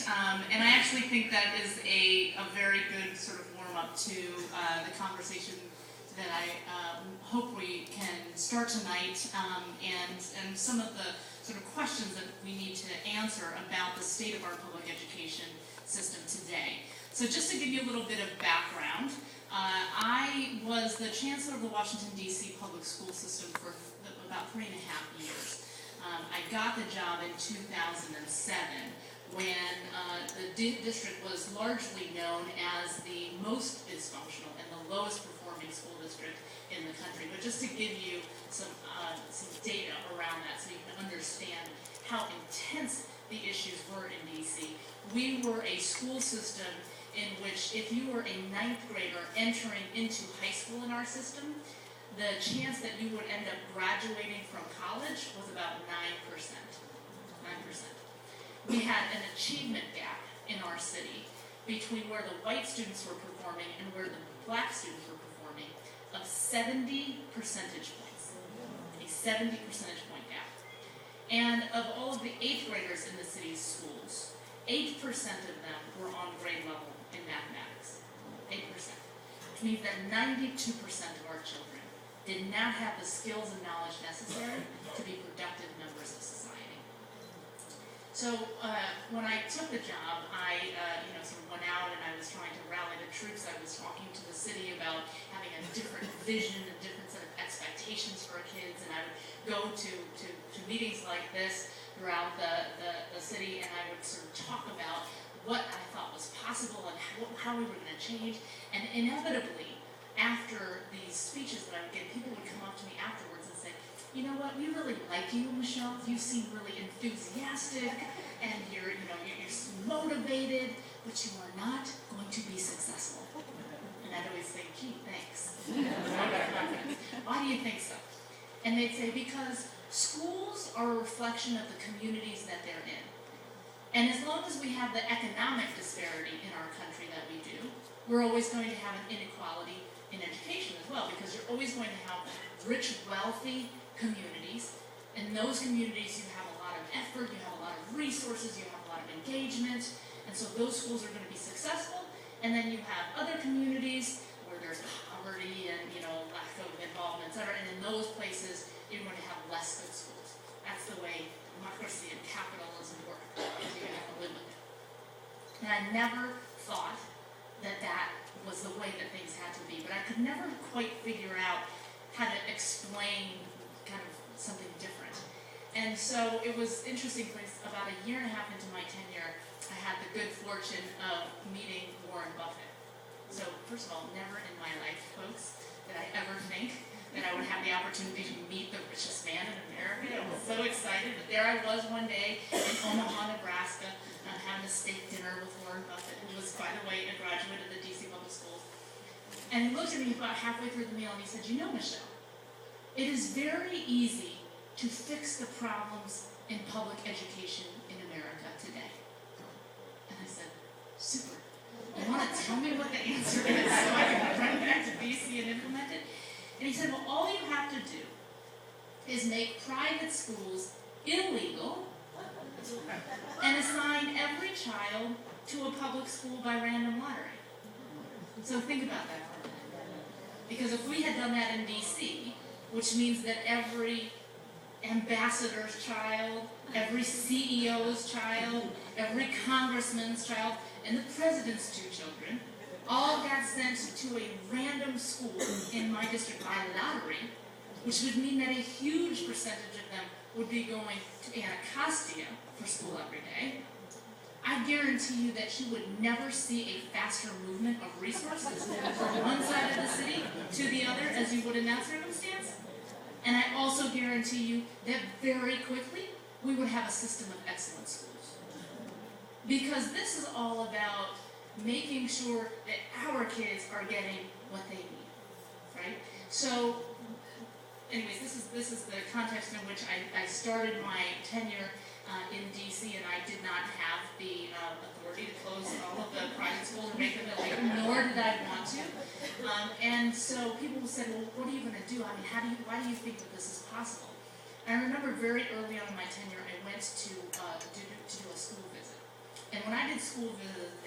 And I actually think that is a very good sort of warm-up to the conversation that I hope we can start tonight, and some of the sort of questions that we need to answer about the state of our public education system today. So just to give you a little bit of background, I was the chancellor of the Washington, D.C. public school system for about 3.5 years. I got the job in 2007 when the district was largely known as the most dysfunctional and the lowest performing school district in the country. But just to give you some data around that so you can understand how intense the issues were in D.C., we were a school system in which if you were a 9th grader entering into high school in our system, the chance that you would end up graduating from college was about 9%. 9%. We had an achievement gap in our city between where the white students were performing and where the black students were performing of 70 percentage points. A 70 percentage point gap. And of all of the 8th graders in the city's schools, 8% of them were on grade level in mathematics. 8%. Which means that 92% of our children did not have the skills and knowledge necessary to be productive members of society. So when I took the job, I sort of went out and I was trying to rally the troops. I was talking to the city about having a different vision, a different set of expectations for kids, and I would go to meetings like this throughout the city, and I would sort of talk about what I thought was possible and how we were going to change. And inevitably, after these speeches that I would get, people would come up to me afterwards and say, you know what, we really like you, Michelle. You seem really enthusiastic and you're motivated, but you are not going to be successful. And I'd always say, gee, thanks. Why do you think so? And they'd say, because schools are a reflection of the communities that they're in. And as long as we have the economic disparity in our country that we do, we're always going to have an inequality in education as well, because you're always going to have rich, wealthy communities. In those communities, you have a lot of effort, you have a lot of resources, you have a lot of engagement, and so those schools are going to be successful. And then you have other communities where there's poverty and lack of involvement, etc. And in those places, you're going to have less good schools. That's the way democracy and capitalism work. You have to live with it. And I never thought that was the way that things had to be, but I could never quite figure out how to explain kind of something different. And so it was interesting, because about 1.5 years into my tenure, I had the good fortune of meeting Warren Buffett. So first of all, never in my life, folks, did I ever think that I would have the opportunity to meet the richest man in America. I was so excited. But there I was one day in Omaha, Nebraska, having a steak dinner with Warren Buffett, who was, by the way, a graduate of the D.C. public schools. And he looked at me about halfway through the meal and he said, you know, Michelle, it is very easy to fix the problems in public education in America today. And I said, super. You want to tell me what the answer is so I can run back to D.C. and implement it? And he said, well, all you have to do is make private schools illegal and assign every child to a public school by random lottery. So think about that for a minute. Because if we had done that in D.C., which means that every ambassador's child, every CEO's child, every congressman's child, and the president's 2 children all got sent to a random school in my district by lottery, which would mean that a huge percentage of them would be going to Anacostia for school every day. I guarantee you that you would never see a faster movement of resources from one side of the city to the other as you would in that circumstance. And I also guarantee you that very quickly we would have a system of excellent schools. Because this is all about making sure that our kids are getting what they need, right? So, anyways, this is the context in which I started my tenure in D.C., and I did not have the authority to close all of the private schools or make them illegal, nor did I want to. And so people said, well, what are you going to do? I mean, why do you think that this is possible? And I remember very early on in my tenure, I went to do a school visit And when I did school visits